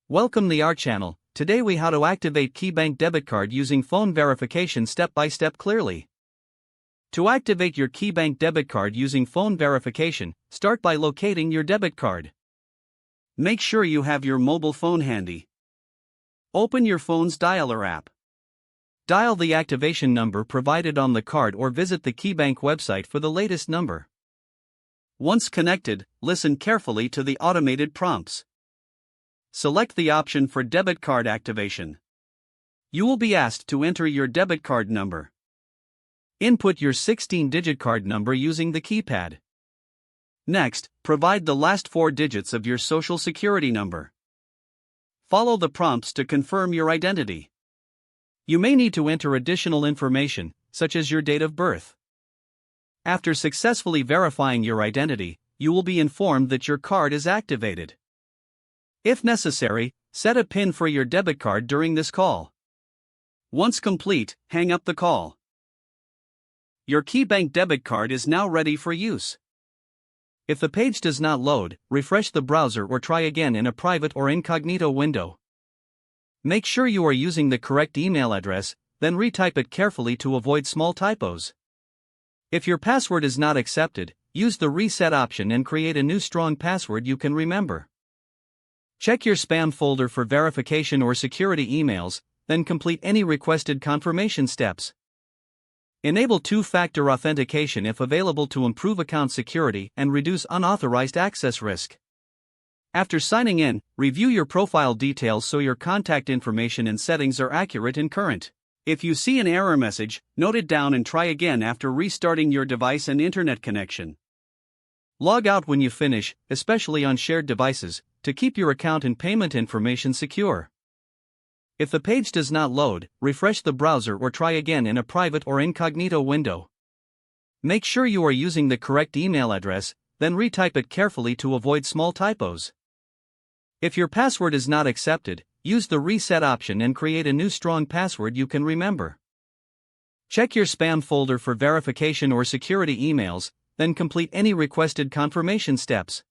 Welcome to our channel. Today we how to activate KeyBank debit card using phone verification step by step clearly. To activate your KeyBank debit card using phone verification, start by locating your debit card. Make sure you have your mobile phone handy. Open your phone's dialer app. Dial the activation number provided on the card or visit the KeyBank website for the latest number. Once connected, listen carefully to the automated prompts. Select the option for debit card activation. You will be asked to enter your debit card number. Input your 16-digit card number using the keypad. Next, provide the last 4 digits of your social security number. Follow the prompts to confirm your identity. You may need to enter additional information, such as your date of birth. After successfully verifying your identity, you will be informed that your card is activated. If necessary, set a PIN for your debit card during this call. Once complete, hang up the call. Your KeyBank debit card is now ready for use. If the page does not load, refresh the browser or try again in a private or incognito window. Make sure you are using the correct email address, then retype it carefully to avoid small typos. If your password is not accepted, use the reset option and create a new strong password you can remember. Check your spam folder for verification or security emails, then complete any requested confirmation steps. Enable two-factor authentication if available to improve account security and reduce unauthorized access risk. After signing in, review your profile details so your contact information and settings are accurate and current. If you see an error message, note it down and try again after restarting your device and internet connection. Log out when you finish, especially on shared devices, to keep your account and payment information secure. If the page does not load, refresh the browser or try again in a private or incognito window. Make sure you are using the correct email address, then retype it carefully to avoid small typos. If your password is not accepted, use the reset option and create a new strong password you can remember. Check your spam folder for verification or security emails, then complete any requested confirmation steps.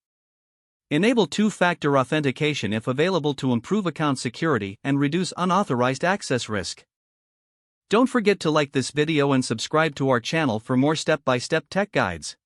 Enable two-factor authentication if available to improve account security and reduce unauthorized access risk. Don't forget to like this video and subscribe to our channel for more step-by-step tech guides.